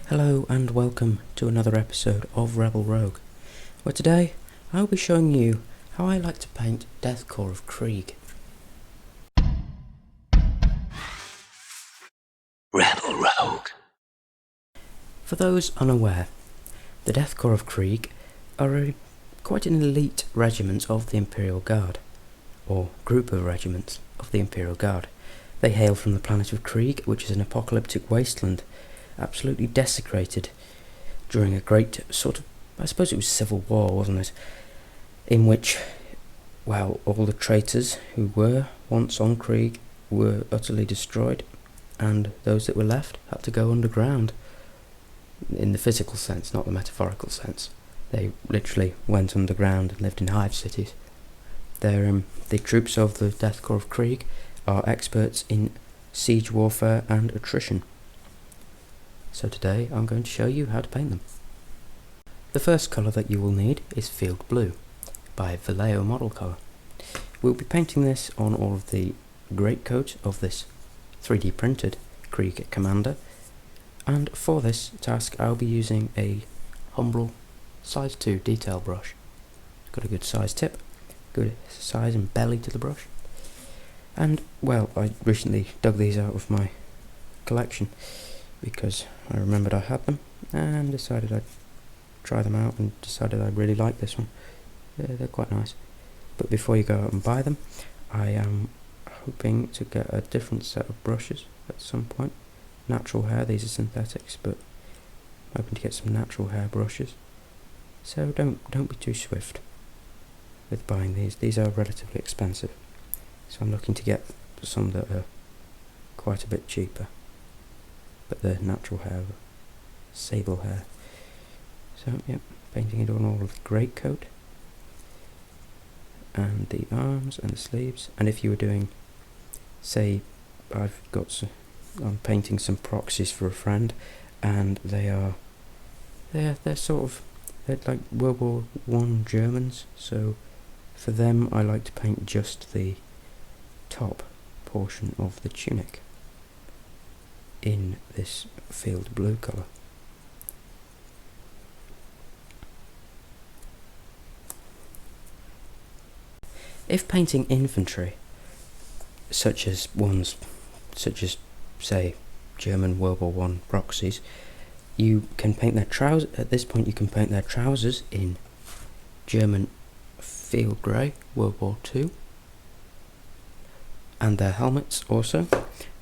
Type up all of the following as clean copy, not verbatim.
Hello and welcome to another episode of Rebel Rogue, where today I will be showing you how I like to paint Death Korps of Krieg. Rebel Rogue. For those unaware, the Death Korps of Krieg are quite an elite regiment of the Imperial Guard, or group of regiments of the Imperial Guard. They hail from the planet of Krieg, which is an apocalyptic wasteland, absolutely desecrated during a great sort of, I suppose it was civil war, wasn't it? In which, well, all the traitors who were once on Krieg were utterly destroyed, and those that were left had to go underground. In the physical sense, not the metaphorical sense. They literally went underground and lived in hive cities. The troops of the Death Korps of Krieg are experts in siege warfare and attrition. So today I'm going to show you how to paint them. The first colour that you will need is Field Blue by Vallejo Model Colour. We'll be painting this on all of the greatcoat of this 3D printed Krieg Commander, and for this task I'll be using a humble size 2 detail brush. Got a good size tip, good size and belly to the brush, and well, I recently dug these out of my collection because I remembered I had them and decided I'd try them out and decided I really like this one. They're quite nice. But before you go out and buy them, I am hoping to get a different set of brushes at some point. Natural hair, these are synthetics, but I'm hoping to get some natural hair brushes. So don't be too swift with buying these. These are relatively expensive, so I'm looking to get some that are quite a bit cheaper. But they're natural hair, sable hair. So yep, painting it on all of the greatcoat and the arms and the sleeves. And if you were doing, say, I'm painting some proxies for a friend, and they're like World War I Germans. So for them, I like to paint just the top portion of the tunic in this Field Blue colour. If painting infantry, such as say German World War I proxies, you can paint their trousers. At this point, you can paint their trousers in German field grey, World War II, and their helmets also.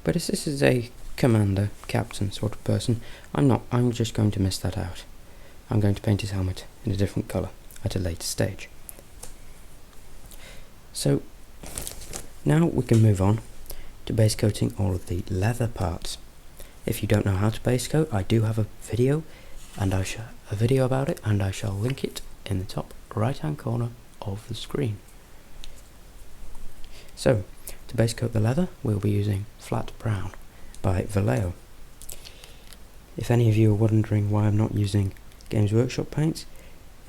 But as this is a commander, captain sort of person, I'm just going to miss that out. I'm going to paint his helmet in a different colour at a later stage. So now we can move on to base coating all of the leather parts. If you don't know how to base coat, I do have a video about it, and I shall link it in the top right hand corner of the screen. So to base coat the leather, we'll be using Flat Brown by Vallejo. If any of you are wondering why I'm not using Games Workshop paints,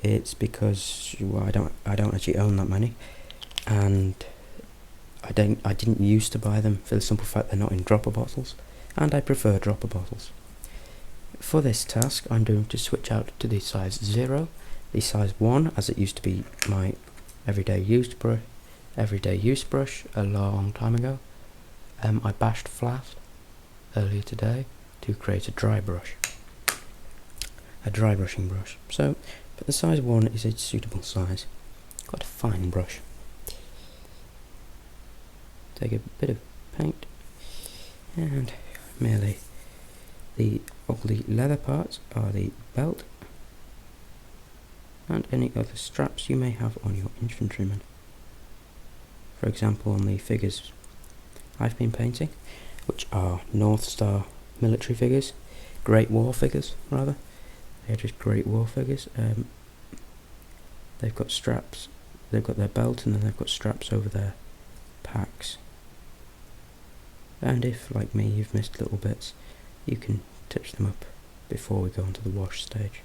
it's because I don't actually own that many, and I didn't used to buy them for the simple fact they're not in dropper bottles, and I prefer dropper bottles. For this task, I'm going to switch out to the size 0, the size 1, as it used to be my everyday use brush a long time ago. I bashed flat earlier today to create a dry brushing brush. So, but the size 1 is a suitable size. Quite a fine brush. Take a bit of paint, and merely all the leather parts are the belt and any other straps you may have on your infantrymen. For example, on the figures I've been painting, which are North Star military figures, Great War figures rather. They're just Great War figures. They've got straps, they've got their belt, and then they've got straps over their packs. And if, like me, you've missed little bits, you can touch them up before we go on to the wash stage.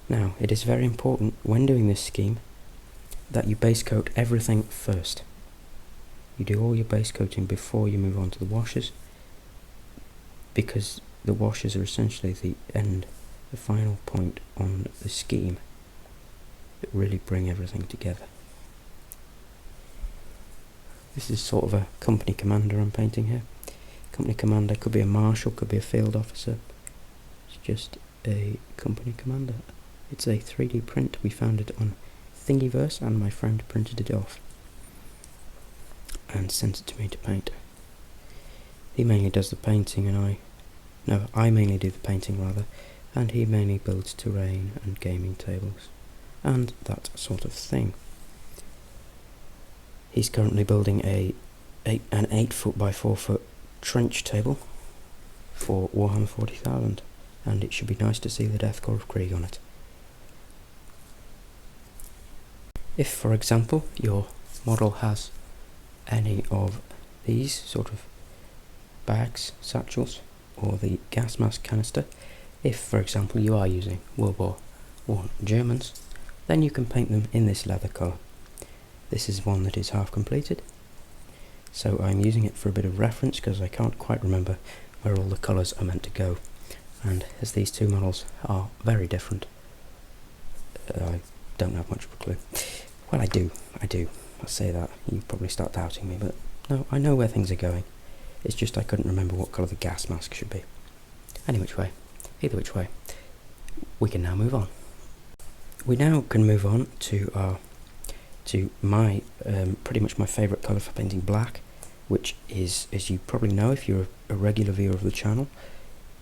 Now, it is very important when doing this scheme that you base coat everything first. You do all your base coating before you move on to the washes. because the washers are essentially the final point on the scheme that really bring everything together. This is sort of a company commander I'm painting here. Company commander could be a marshal, could be a field officer. It's just a company commander. It's a 3D print. We found it on Thingiverse and my friend printed it off and sent it to me to paint. He mainly does the painting and I mainly do the painting rather, and he mainly builds terrain and gaming tables and that sort of thing. He's currently building an 8-foot by 4-foot trench table for Warhammer 40,000, and it should be nice to see the Death Korps of Krieg on it. If, for example, your model has any of these sort of bags, satchels, or the gas mask canister, if, for example, you are using World War I Germans, then you can paint them in this leather colour. This is one that is half completed, so I'm using it for a bit of reference because I can't quite remember where all the colours are meant to go, and as these two models are very different, I don't have much of a clue. Well, I do, I'll say that. You probably start doubting me, but no, I know where things are going. It's just I couldn't remember what colour the gas mask should be. Either which way, we can now move on. We now can move on to my pretty much my favourite colour for painting black, which is, as you probably know if you're a regular viewer of the channel,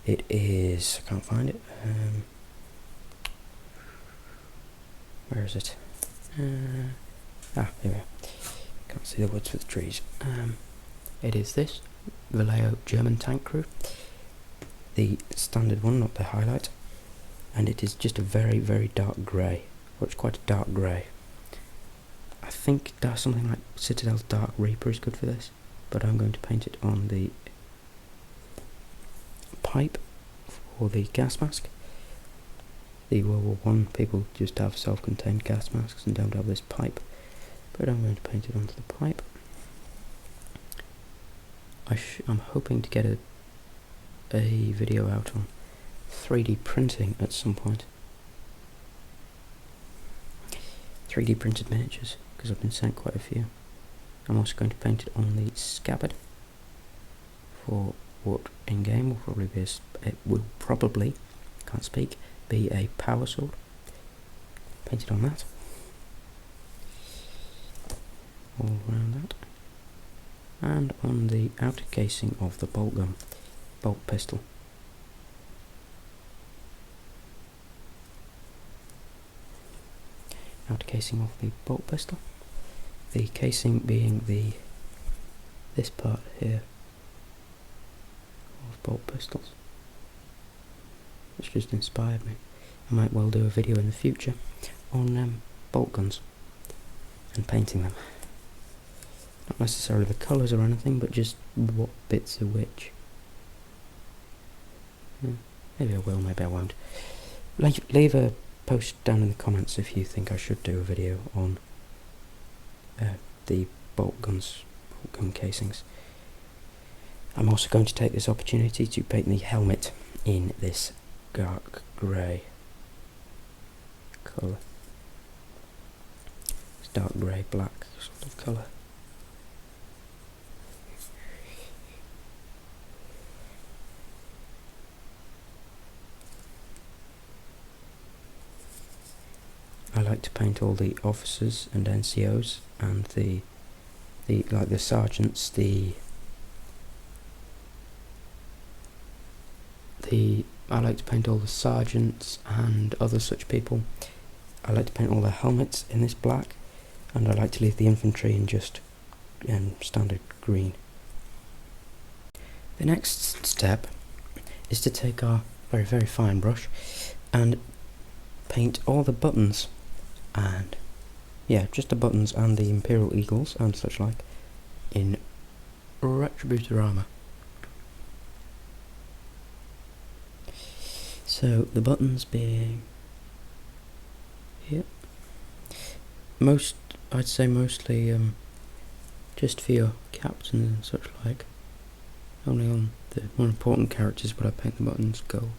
it is, I can't find it, where is it? Here we are. Can't see the woods for the trees. It is this Vallejo German tank crew, the standard one, not the highlight, and it is just a very, very dark grey, or it's quite a dark grey. I think something like Citadel's Dark Reaper is good for this, but I'm going to paint it on the pipe for the gas mask. The World War I people just have self-contained gas masks and don't have this pipe, but I'm going to paint it onto the pipe. I'm hoping to get a video out on 3D printing at some point. 3D printed miniatures, because I've been sent quite a few. I'm also going to paint it on the scabbard for what in game will probably be a power sword. Paint it on that. All around that. And on the outer casing of the bolt pistol. Outer casing of the bolt pistol. The casing being this part here of bolt pistols, which just inspired me. I might well do a video in the future on bolt guns and painting them. Not necessarily the colours or anything, but just what bits are which. Maybe I will, maybe I won't. Leave a post down in the comments if you think I should do a video on the bolt gun casings. I'm also going to take this opportunity to paint the helmet in this dark grey colour. It's dark grey black sort of colour. I like to paint all the officers and NCOs and the sergeants, I like to paint all the sergeants and other such people. I like to paint all their helmets in this black, and I like to leave the infantry in just standard green. The next step is to take our very, very fine brush and paint all the buttons, and just the buttons and the Imperial Eagles and such like in Retributor armour. So the buttons being here, I'd say mostly just for your captains and such like, only on the more important characters, but I paint the buttons gold.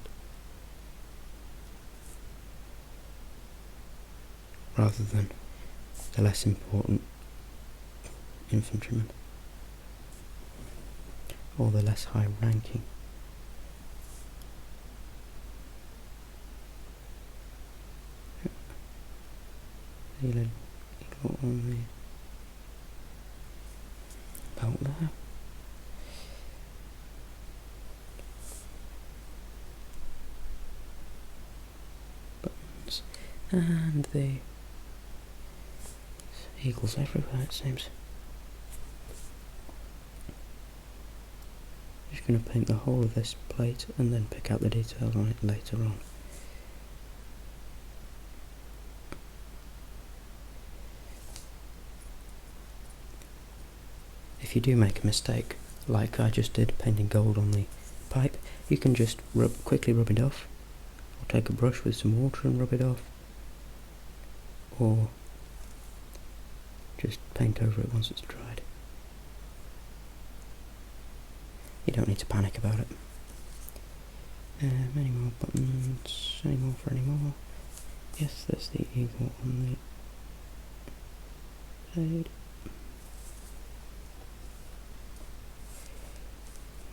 Rather than the less important infantrymen. Or the less high ranking. Eagle on the belt there. Buttons. And the eagles everywhere, it seems. I'm just going to paint the whole of this plate and then pick out the details on it later on. If you do make a mistake, like I just did painting gold on the pipe, you can just quickly rub it off, or take a brush with some water and rub it off, or just paint over it once it's dried. You don't need to panic about it. Any more buttons? Any more for any more? Yes, there's the eagle on the blade.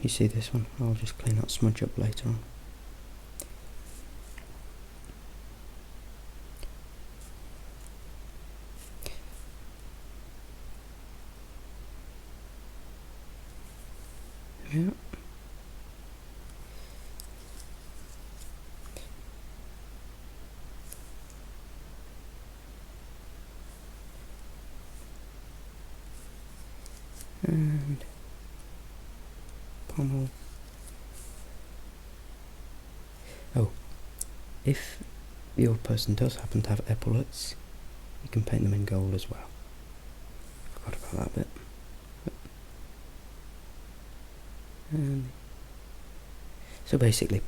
You see this one? I'll just clean that smudge up later on. Yeah. And pommel. Oh, if your person does happen to have epaulets, you can paint them in gold as well. Forgot about that bit. And so basically,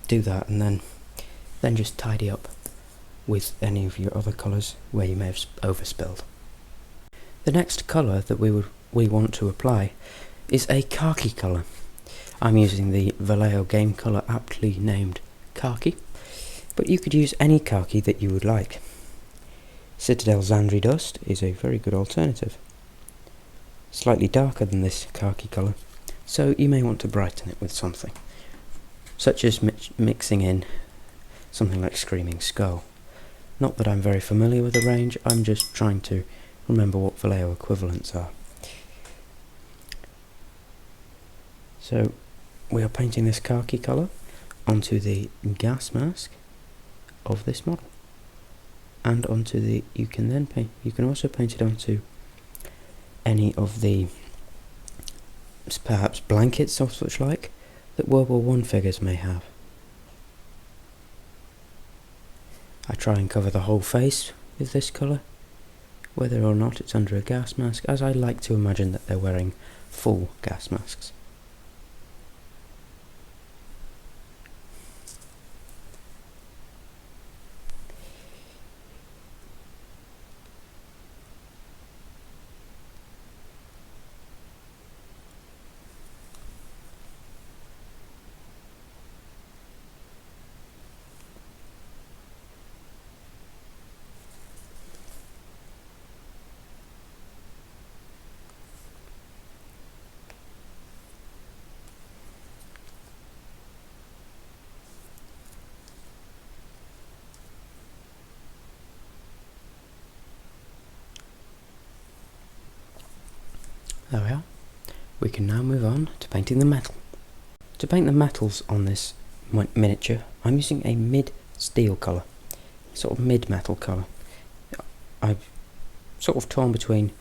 do that and then just tidy up with any of your other colours where you may have overspilled. The next colour that we want to apply is a khaki colour. I'm using the Vallejo game colour, aptly named khaki, but you could use any khaki that you would like. Citadel Zandri Dust is a very good alternative. Slightly darker than this khaki colour, so you may want to brighten it with something, such as mixing in something like Screaming Skull. Not that I'm very familiar with the range, I'm just trying to remember what Vallejo equivalents are. So we are painting this khaki colour onto the gas mask of this model, and onto the, you can also paint it onto any of the perhaps blankets or such like that World War I figures may have. I try and cover the whole face with this colour, whether or not it's under a gas mask, as I like to imagine that they're wearing full gas masks. There we are. We can now move on to painting the metal. To paint the metals on this miniature, I'm using a mid-steel colour, sort of mid-metal colour. I've sort of torn between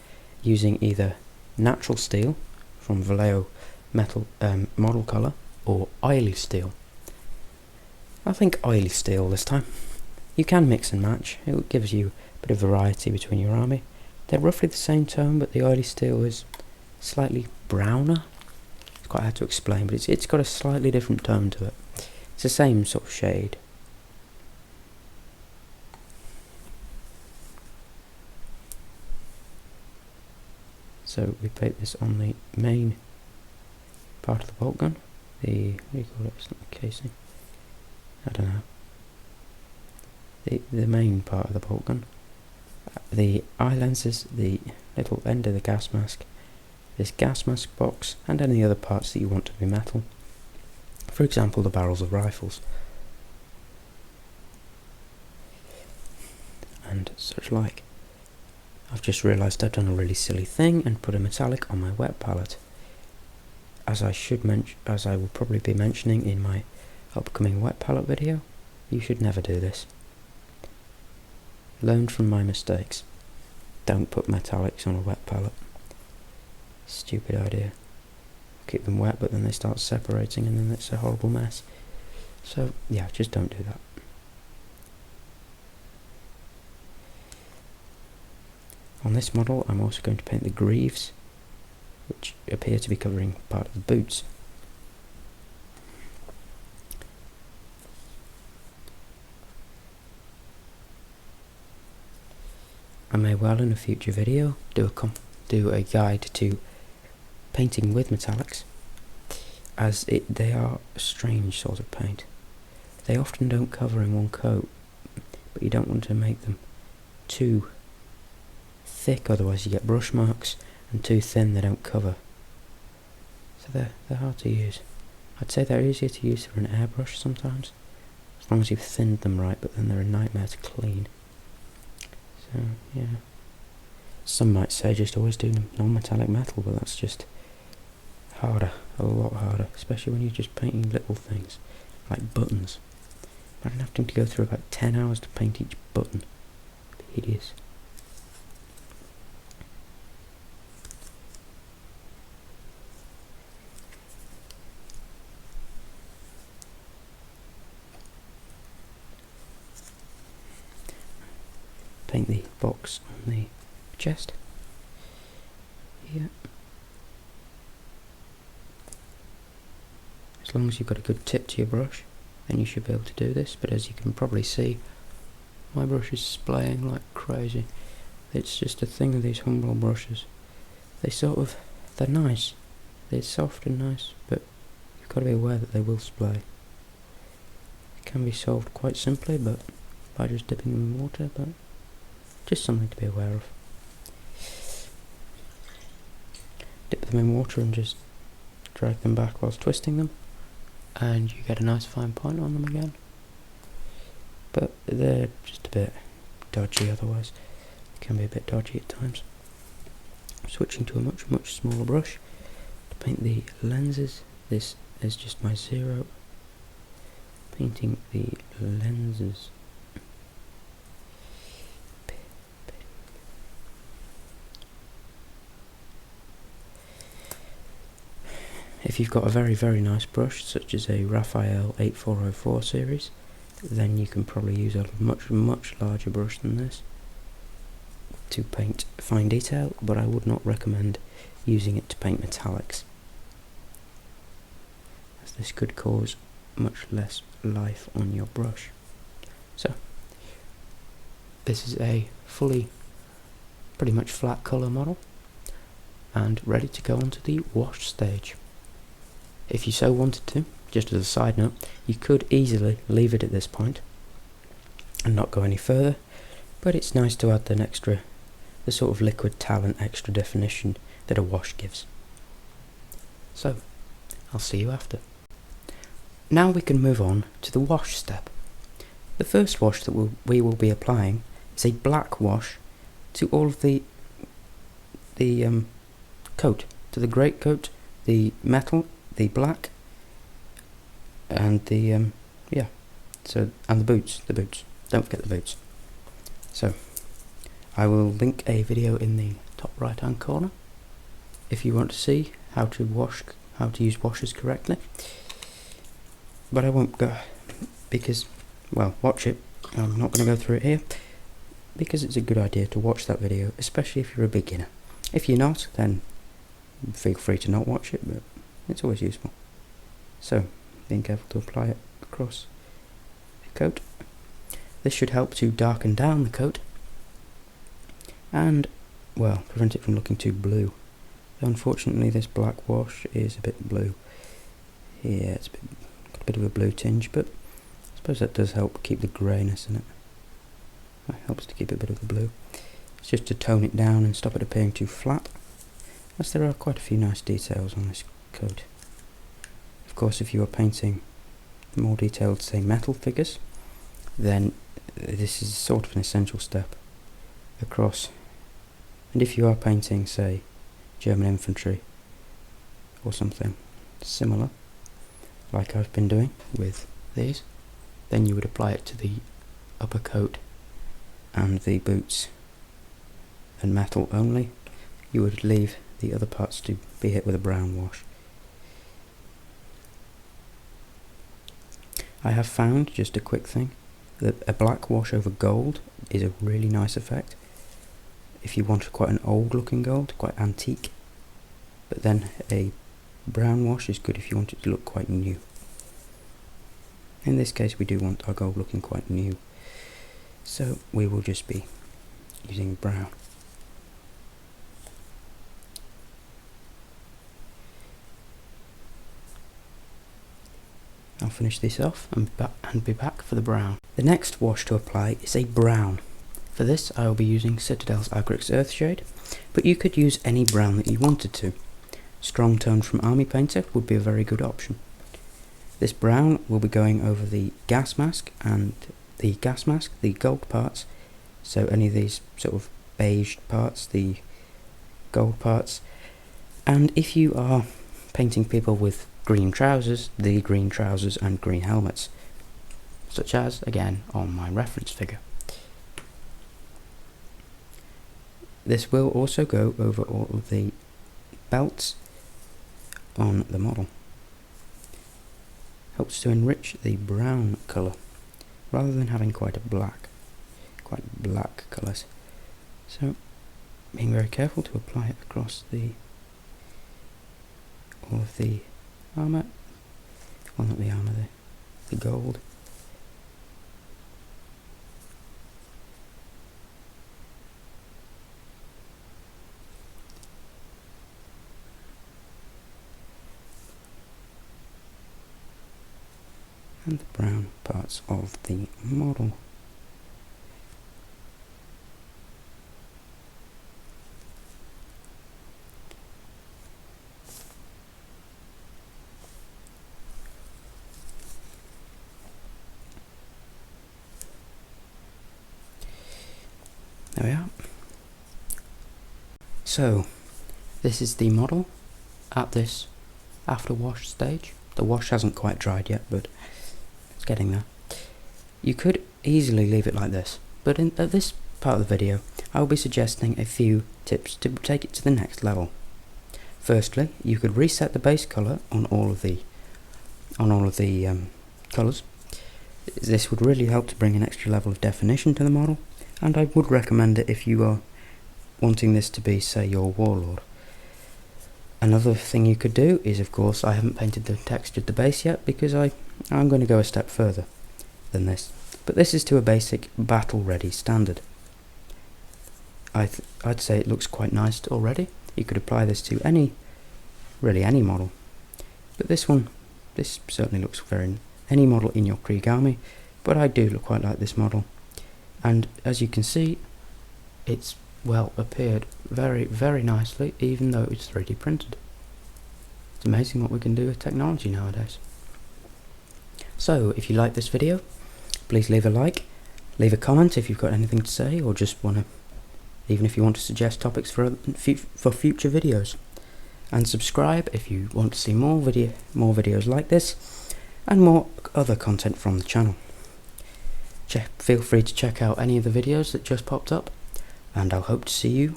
using either natural steel from Vallejo metal model colour or oily steel. I think oily steel this time. You can mix and match, it gives you a bit of variety between your army. They're roughly the same tone, but the oily steel is slightly browner. It's quite hard to explain, but it's got a slightly different tone to it. It's the same sort of shade. So we paint this on the main part of the bolt gun. What do you call it? It's not the casing. I don't know. The main part of the bolt gun. The eye lenses, the little end of the gas mask, this gas mask box, and any other parts that you want to be metal. For example, the barrels of rifles. And such like. I've just realised I've done a really silly thing and put a metallic on my wet palette. As I will probably be mentioning in my upcoming wet palette video, you should never do this. Learn from my mistakes. Don't put metallics on a wet palette. Stupid idea. Keep them wet, but then they start separating and then it's a horrible mess. So yeah, just don't do that. On this model I'm also going to paint the greaves, which appear to be covering part of the boots. I may well in a future video do a guide to painting with metallics, as they are a strange sort of paint. They often don't cover in one coat, but you don't want to make them too thick, otherwise you get brush marks, and too thin they don't cover. So they're hard to use. I'd say they're easier to use for an airbrush sometimes, as long as you've thinned them right, but then they're a nightmare to clean. So yeah, some might say just always do non-metallic metal, but that's just harder, a lot harder, especially when you're just painting little things like buttons. Imagine having to go through about 10 hours to paint each button. It'd be hideous. Paint the box on the chest here. As long as you've got a good tip to your brush, then you should be able to do this, but as you can probably see, my brush is splaying like crazy. It's just a thing with these Humbrol brushes. They're nice, they're soft and nice, but you've got to be aware that they will splay. It can be solved quite simply, but by just dipping them in water, but just something to be aware of. Dip them in water and just drag them back whilst twisting them, and you get a nice fine point on them again. But they're just a bit dodgy otherwise. They can be a bit dodgy at times. Switching to a much smaller brush to paint the lenses. This is just my 0. Painting the lenses. If you've got a very nice brush, such as a Raphael 8404 series, then you can probably use a much larger brush than this to paint fine detail, but I would not recommend using it to paint metallics, as this could cause much less life on your brush. So, this is a pretty much flat colour model, and ready to go onto the wash stage. If you so wanted to, just as a side note, you could easily leave it at this point and not go any further, but it's nice to add the sort of liquid talent extra definition that a wash gives. So, I'll see you after. Now we can move on to the wash step. The first wash that we will be applying is a black wash to all of the coat, to the greatcoat, the metal, the black, and and the boots. Don't forget the boots. So, I will link a video in the top right hand corner if you want to see how to use washers correctly. But I won't go because, well, watch it. I'm not going to go through it here because it's a good idea to watch that video, especially if you're a beginner. If you're not, then feel free to not watch it, but it's always useful. So, being careful to apply it across the coat. This should help to darken down the coat and, well, prevent it from looking too blue. Unfortunately, this black wash is a bit blue. here, it's got a bit of a blue tinge, but I suppose that does help keep the greyness in it. It helps to keep a bit of the blue. It's just to tone it down and stop it appearing too flat, as there are quite a few nice details on this coat. Of course, if you are painting more detailed, say, metal figures, then this is sort of an essential step across. And if you are painting, say, German infantry or something similar, like I've been doing with these, then you would apply it to the upper coat and the boots and metal only. You would leave the other parts to be hit with a brown wash. I have found, just a quick thing, that a black wash over gold is a really nice effect. If you want quite an old looking gold, quite antique, but then a brown wash is good if you want it to look quite new. In this case we do want our gold looking quite new, so we will just be using brown. I'll finish this off and be back for the brown. The next wash to apply is a brown. For this I will be using Citadel's Agrix Earthshade, but you could use any brown that you wanted to. Strong tone from Army Painter would be a very good option. This brown will be going over the gas mask, the gold parts, so any of these sort of beige parts, the gold parts, and if you are painting people with green trousers, the green trousers and green helmets, such as, again, on my reference figure. This will also go over all of the belts on the model. Helps to enrich the brown colour, rather than having quite black colours. So, being very careful to apply it across all of the armour, well, not the armour, the gold. And the brown parts of the model. There we are. So, this is the model at this after wash stage. The wash hasn't quite dried yet, but it's getting there. You could easily leave it like this, but at this part of the video I will be suggesting a few tips to take it to the next level. Firstly, you could reset the base colour on all of the colours. This would really help to bring an extra level of definition to the model, and I would recommend it if you are wanting this to be, say, your warlord. Another thing you could do is, of course, I haven't painted the textured the base yet because I'm going to go a step further than this. But this is to a basic battle-ready standard. I'd say it looks quite nice already. You could apply this to any model. But this certainly looks any model in your Krieg army, but I do quite like this model. And as you can see, it's appeared very, very nicely, even though it's 3D printed. It's amazing what we can do with technology nowadays. So, if you like this video, please leave a like, leave a comment if you've got anything to say, or just even if you want to suggest topics for future videos. And subscribe if you want to see more videos like this, and more other content from the channel. Feel free to check out any of the videos that just popped up, and I'll hope to see you,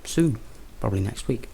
soon, probably next week.